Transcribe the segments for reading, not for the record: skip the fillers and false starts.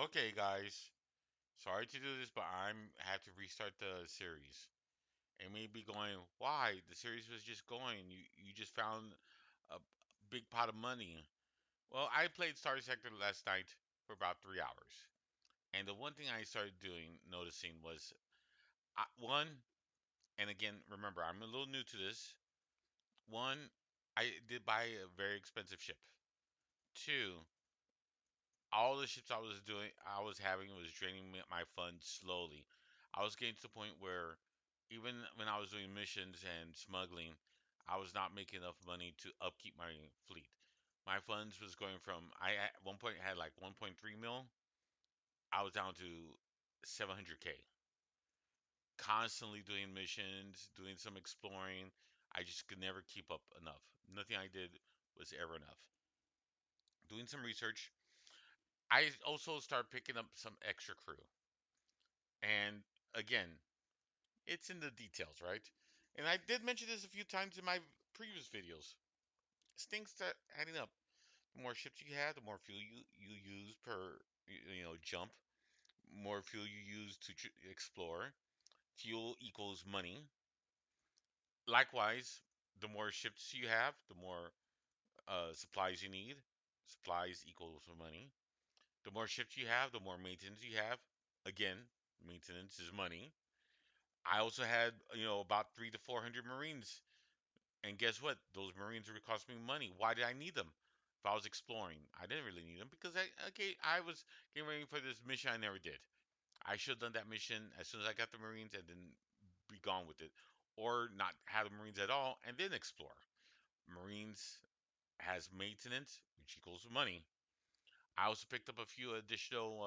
Okay, guys. Sorry to do this, but I'm have to restart the series. And maybe going, why? The series was just going. You just found a big pot of money. Well, I played Starsector last night for about 3 hours. And the one thing I started noticing was one, and again, remember, I'm a little new to this. One, I did buy a very expensive ship. Two, all the ships I was having was draining my funds slowly. I was getting to the point where even when I was doing missions and smuggling, I was not making enough money to upkeep my fleet. My funds was going from at one point had like 1.3 mil. I was down to 700K. Constantly doing missions, doing some exploring. I just could never keep up enough. Nothing I did was ever enough. Doing some research, I also started picking up some extra crew. And again, it's in the details, right? And I did mention this a few times in my previous videos. Things start adding up. The more ships you have, the more fuel you use per jump. More fuel you use to explore. Fuel equals money. Likewise, the more ships you have, the more supplies you need. Supplies equals money. The more ships you have, the more maintenance you have. Again, maintenance is money. I also had, about 300 to 400 Marines. And guess what? Those Marines would cost me money. Why did I need them? If I was exploring, I didn't really need them because I was getting ready for this mission I never did. I should have done that mission as soon as I got the Marines and then be gone with it. Or not have the Marines at all and then explore. Marines has maintenance, which equals money. I also picked up a few additional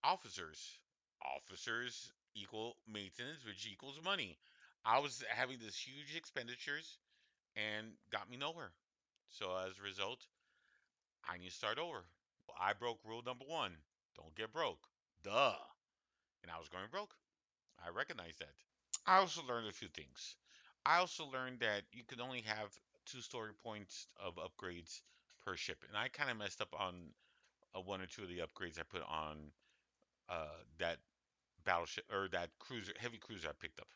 officers. Officers equal maintenance, which equals money. I was having this huge expenditures and got me nowhere. So as a result, I need to start over. I broke rule number one. Don't get broke. Duh. And I was going broke. I recognize that. I also learned a few things. I also learned that you could only have two story points of upgrades per ship. And I kind of messed up on one or two of the upgrades I put on that battleship or that cruiser, heavy cruiser I picked up.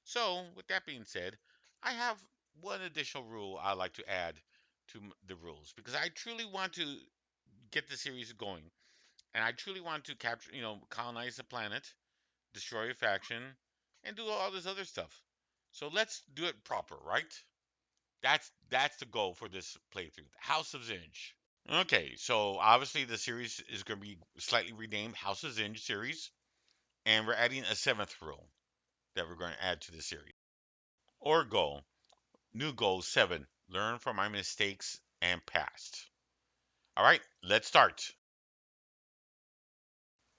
So, with that being said, I have one additional rule I like to add to the rules because I truly want to get the series going, and I truly want to capture, colonize the planet, destroy a faction, and do all this other stuff. So let's do it proper, right? That's the goal for this playthrough. House of Zinj. Okay, so obviously the series is going to be slightly renamed House of Zinj series, and we're adding a seventh rule that we're going to add to the series. Or goal. New goal 7. Learn from my mistakes and past. All right, let's start.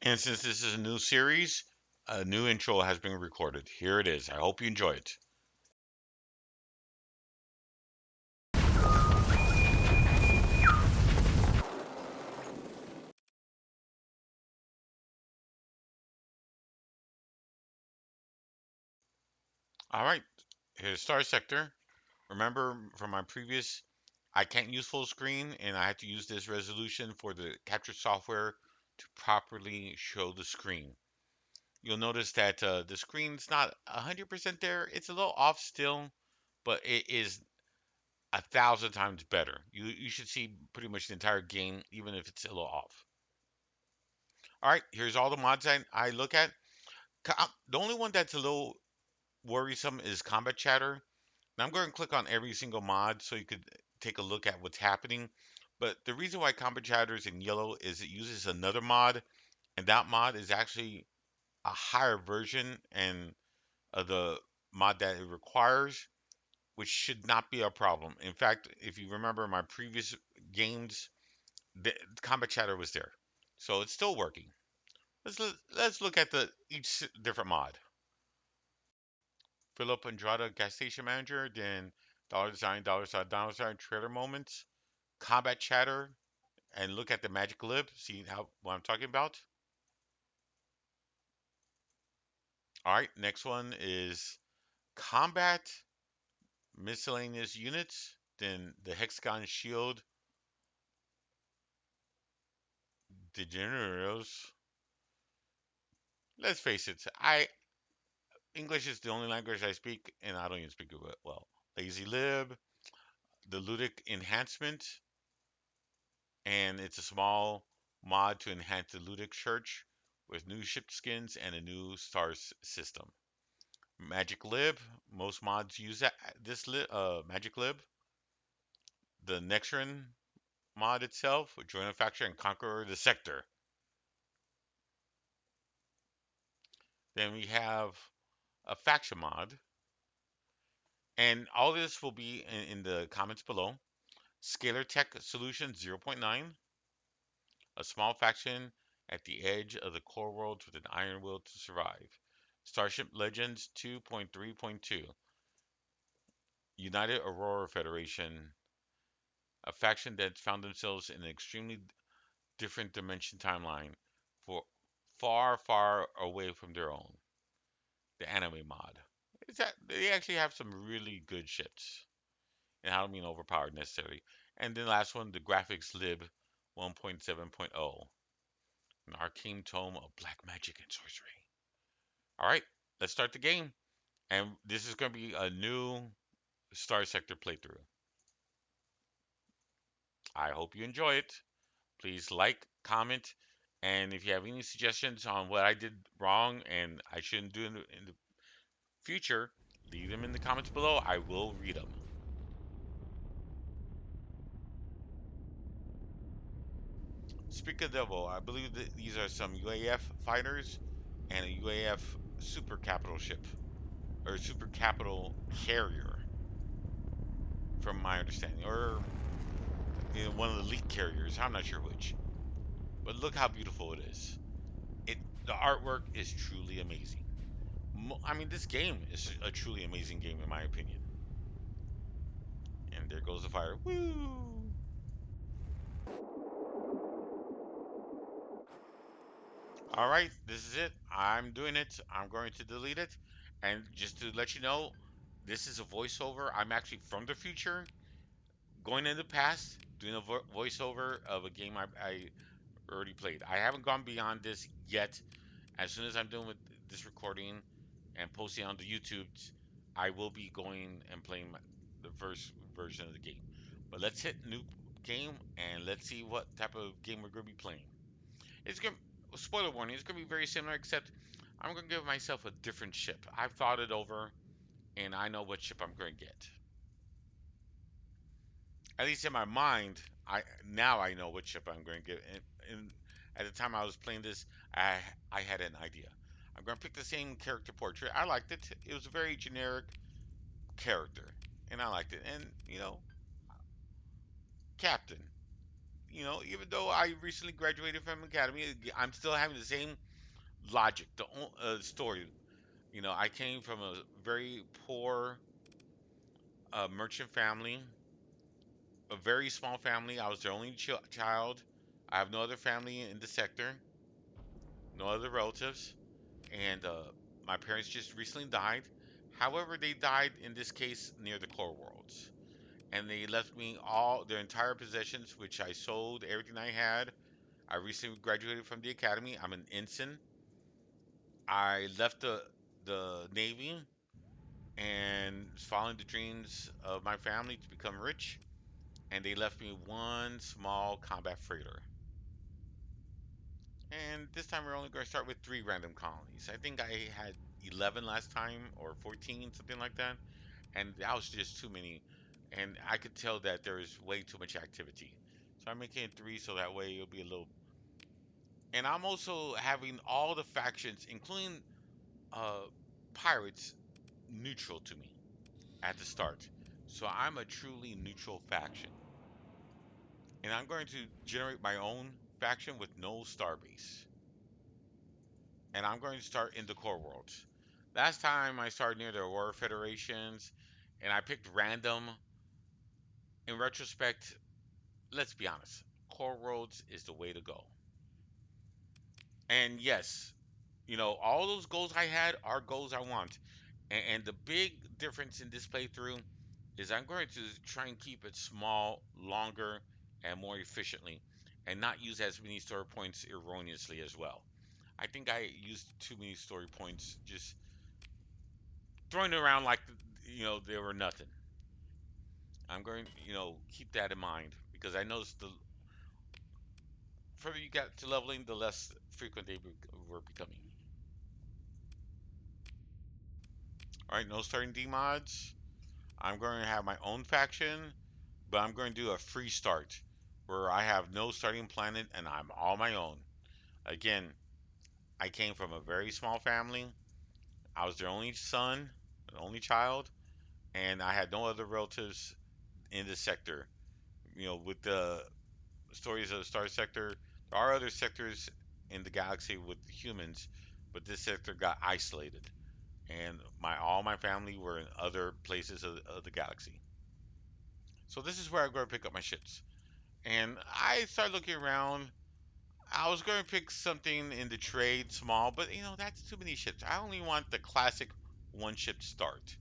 And since this is a new series, a new intro has been recorded. Here it is. I hope you enjoy it. All right, here's Star Sector. Remember from my previous, I can't use full screen, and I have to use this resolution for the capture software to properly show the screen. You'll notice that the screen's not 100% there. It's a little off still, but it is 1,000 times better. You should see pretty much the entire game, even if it's a little off. All right, here's all the mods I look at. The only one that's a little worrisome is combat chatter. Now I'm going to click on every single mod so you could take a look at what's happening. But the reason why combat chatter is in yellow is it uses another mod, and that mod is actually a higher version and of the mod that it requires, which should not be a problem. In fact, if you remember my previous games, the combat chatter was there, so it's still working. Let's look at the each different mod. Philip Andrada, gas station manager, then dollar sign trailer moments, combat chatter, and look at the MagicLib. See how what I'm talking about. All right, next one is combat miscellaneous units. Then the hexagon shield Degenerados. Let's face it. I English is the only language I speak, and I don't even speak it well. LazyLib, the ludic enhancement, and it's a small mod to enhance the ludic church with new ship skins and a new stars system. MagicLib, most mods use MagicLib. The Nexerelin mod itself, join a faction and conquer the sector. Then we have a faction mod, and all this will be in the comments below. Scalar Tech Solution 0.9, a small faction at the edge of the core worlds with an iron will to survive. Starship Legends 2.3.2, United Aurora Federation, a faction that found themselves in an extremely different dimension timeline for far away from their own. The anime mod. Is that they actually have some really good ships. And I don't mean overpowered necessarily. And then the last one, the graphics lib 1.7.0, an arcane tome of black magic and sorcery. All right, let's start the game. And this is going to be a new Starsector playthrough. I hope you enjoy it. Please like, comment, and if you have any suggestions on what I did wrong and I shouldn't do in the future, leave them in the comments below. I will read them. Speak of Devil, I believe that these are some UAF fighters and a UAF super capital ship or super capital carrier, from my understanding, or one of the elite carriers. I'm not sure which, but look how beautiful it is. It the artwork is truly amazing. I mean, this game is a truly amazing game in my opinion. And there goes the fire. Woo! All right, this is it. I'm doing it. I'm going to delete it. And just to let you know, this is a voiceover. I'm actually from the future, going in the past, doing a voiceover of a game I already played. I haven't gone beyond this yet. As soon as I'm done with this recording and posting on the YouTubes, I will be going and playing the first version of the game. But let's hit new game and let's see what type of game we're going to be playing. It's going to, spoiler warning, it's going to be very similar, except I'm going to give myself a different ship. I've thought it over and I know what ship I'm going to get. At least in my mind, I know what ship I'm going to get. And at the time I was playing this, I I had an idea. I'm going to pick the same character portrait. I liked it. It was a very generic character, and I liked it. And Captain. Even though I recently graduated from academy, I'm still having the same logic. The story. I came from a very poor merchant family, a very small family. I was the only child. I have no other family in the sector, no other relatives, and my parents just recently died. However, they died in this case near the core worlds, and they left me all their entire possessions, which I sold everything I had. I recently graduated from the academy. I'm an ensign. I left the navy and was following the dreams of my family to become rich, and they left me one small combat freighter. And this time we're only going to start with 3 random colonies. I think I had 11 last time or 14, something like that. And that was just too many. And I could tell that there is way too much activity. So I'm making it 3 so that way it'll be a little. And I'm also having all the factions, including uh, pirates, neutral to me at the start. So I'm a truly neutral faction. And I'm going to generate my own faction with no starbase. And I'm going to start in the core worlds. Last time I started near the Aurora Federations, and I picked random. In retrospect, let's be honest, core worlds is the way to go. And yes, all those goals I had are goals I want. And the big difference in this playthrough is I'm going to try and keep it small, longer, and more efficiently. and not use as many story points erroneously as well. I think I used too many story points, just throwing it around like they were nothing. I'm going, keep that in mind because I noticed the further you got to leveling, the less frequent they were becoming. All right, no starting D mods. I'm going to have my own faction, but I'm going to do a free start where I have no starting planet and I'm all my own. Again, I came from a very small family. I was their only son, the only child, and I had no other relatives in this sector. With the stories of the Star Sector, there are other sectors in the galaxy with humans, but this sector got isolated, and all my family were in other places of the galaxy. So this is where I'm going to pick up my shits. And I started looking around. I was going to pick something in the trade small, but that's too many ships. I only want the classic one ship start.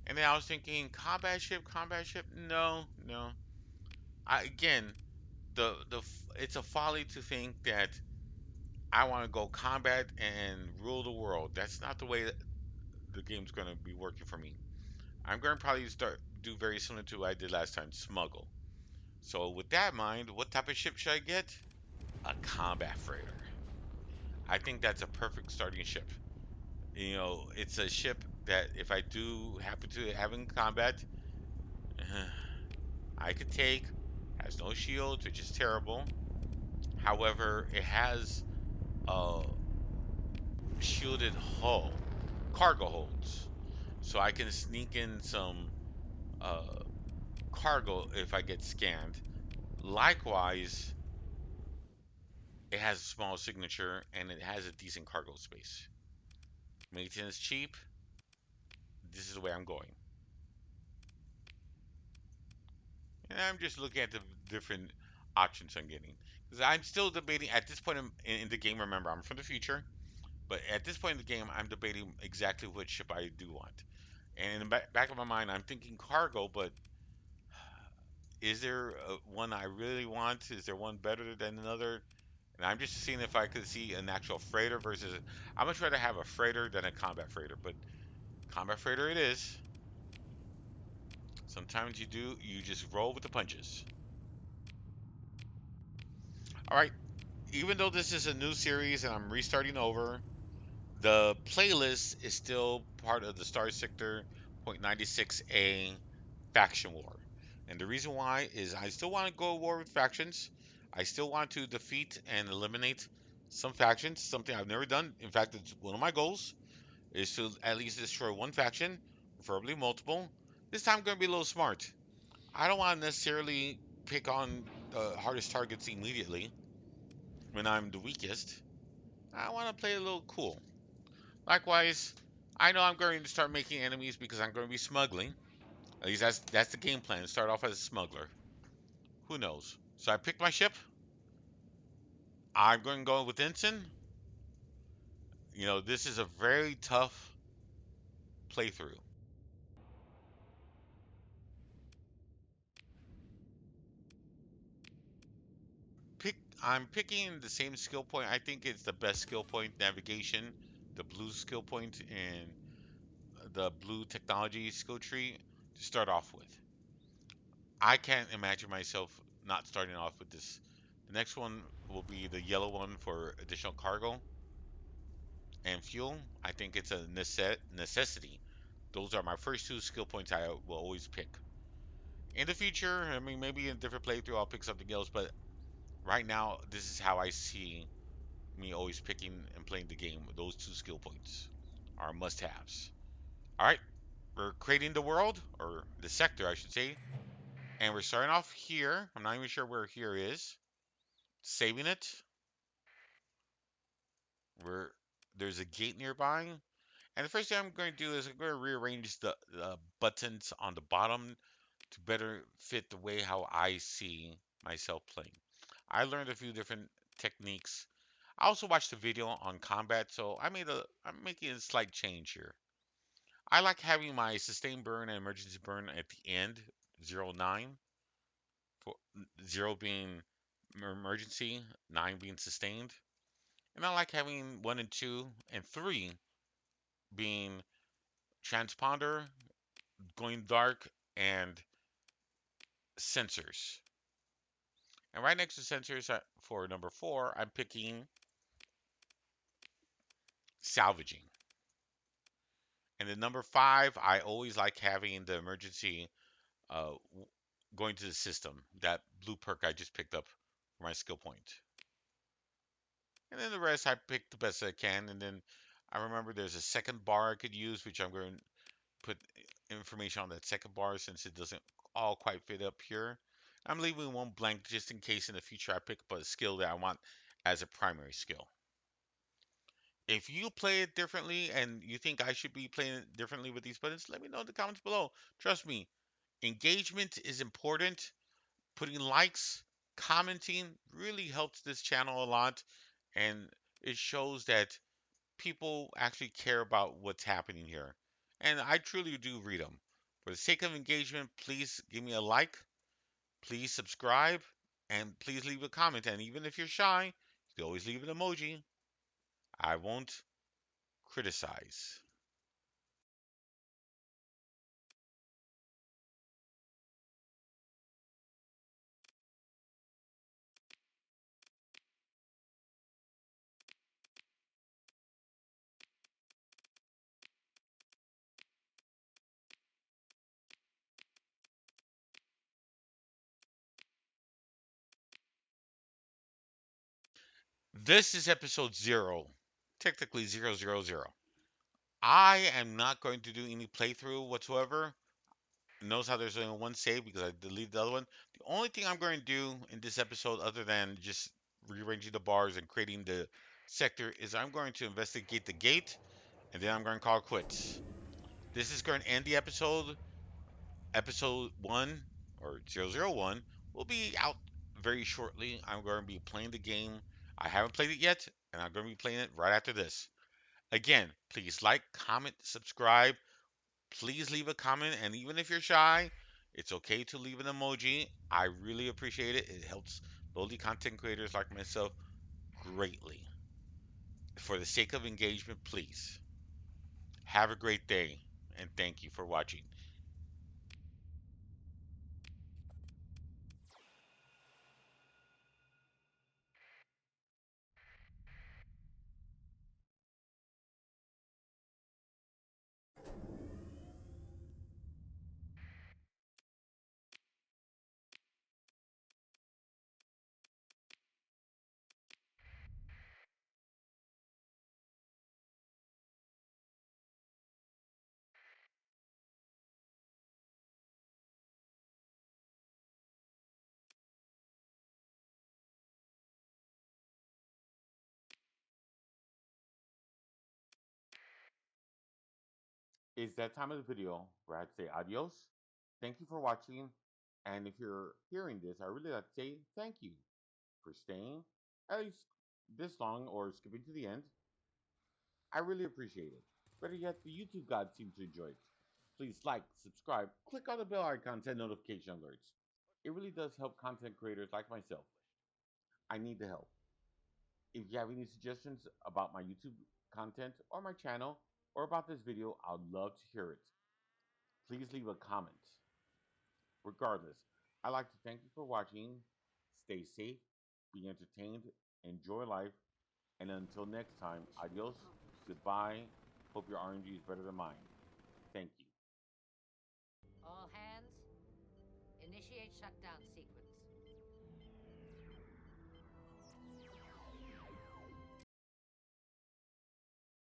And then I was thinking combat ship. No, no. Again, it's a folly to think that I want to go combat and rule the world. That's not the way that the game's going to be working for me. I'm going to probably start do very similar to what I did last time, smuggle. So with that in mind, what type of ship should I get? A combat freighter. I think that's a perfect starting ship. It's a ship that if I do happen to have in combat, I could take. Has no shields, which is terrible. However, it has a shielded hull, cargo holds, so I can sneak in some uh, cargo if I get scanned. Likewise, it has a small signature and it has a decent cargo space. Maintenance cheap. This is the way I'm going. And I'm just looking at the different options I'm getting. Because I'm still debating at this point in the game. Remember, I'm from the future. But at this point in the game, I'm debating exactly which ship I do want. And in the back of my mind, I'm thinking cargo, but is there one I really want? Is there one better than another? And I'm just seeing if I could see an actual freighter versus. I much rather have a freighter than a combat freighter, but combat freighter it is. Sometimes you just roll with the punches. All right, even though this is a new series and I'm restarting over, the playlist is still part of the Starsector 96a faction war. And the reason why is I still want to go to war with factions. I still want to defeat and eliminate some factions, something I've never done. In fact, it's one of my goals is to at least destroy one faction, preferably multiple. This time I'm going to be a little smart. I don't want to necessarily pick on the hardest targets immediately when I'm the weakest. I want to play a little cool. Likewise, I know I'm going to start making enemies because I'm going to be smuggling. At least that's the game plan. Start off as a smuggler. Who knows? So I picked my ship. I'm going to go with Ensign. This is a very tough playthrough. Pick. I'm picking the same skill point. I think it's the best skill point, navigation, the blue skill point, and the blue technology skill tree to start off with. I can't imagine myself not starting off with this. The next one will be the yellow one for additional cargo and fuel. I think it's a necessity. Those are my first two skill points I will always pick. In the future, I mean, maybe in a different playthrough, I'll pick something else, but right now, this is how I see me always picking and playing the game. Those two skill points are must haves. All right, we're creating the world, or the sector, I should say, and we're starting off here. I'm not even sure where here is. Saving it. We're There's a gate nearby. And the first thing I'm going to do is I'm going to rearrange the buttons on the bottom to better fit the way how I see myself playing. I learned a few different techniques. I also watched a video on combat, so I'm making a slight change here. I like having my sustain burn and emergency burn at the end, 0 9, for 0 being emergency, 9 being sustained. And I like having 1 and 2 and 3 being transponder, going dark, and sensors. And right next to sensors for number 4, I'm picking salvaging. And then number 5, I always like having the emergency uh, going to the system. That blue perk I just picked up for my skill point. And then the rest I picked the best I can. And then I remember there's a second bar I could use, which I'm going to put information on that second bar since it doesn't all quite fit up here. I'm leaving one blank just in case in the future I pick up a skill that I want as a primary skill. If you play it differently and you think I should be playing it differently with these buttons, let me know in the comments below. Trust me, engagement is important. Putting likes, commenting really helps this channel a lot, and it shows that people actually care about what's happening here. And I truly do read them. For the sake of engagement, please give me a like, please subscribe, and please leave a comment. And even if you're shy, you can always leave an emoji. I won't criticize. This is episode 0, technically 000. I am not going to do any playthrough whatsoever. Notice how there's only one save because I deleted the other one. The only thing I'm going to do in this episode, other than just rearranging the bars and creating the sector, is I'm going to investigate the gate and then I'm going to call it quits. This is going to end the episode. Episode 1 or 001 will be out very shortly. I'm going to be playing the game. I haven't played it yet, and I'm going to be playing it right after this. Again, please like, comment, subscribe. Please leave a comment, and even if you're shy, it's okay to leave an emoji. I really appreciate it. It helps lowly content creators like myself greatly. For the sake of engagement, please have a great day, and thank you for watching. It's that time of the video where I have to say adios. Thank you for watching. And if you're hearing this, I really like to say thank you for staying at least this long or skipping to the end. I really appreciate it. Better yet, the YouTube gods seem to enjoy it. Please like, subscribe, click on the bell icon to notification alerts. It really does help content creators like myself. I need the help. If you have any suggestions about my YouTube content or my channel or about this video, I'd love to hear it. Please leave a comment. Regardless, I'd like to thank you for watching. Stay safe, be entertained, enjoy life, and until next time, adios, goodbye. Hope your RNG is better than mine. Thank you. All hands, initiate shutdown sequence.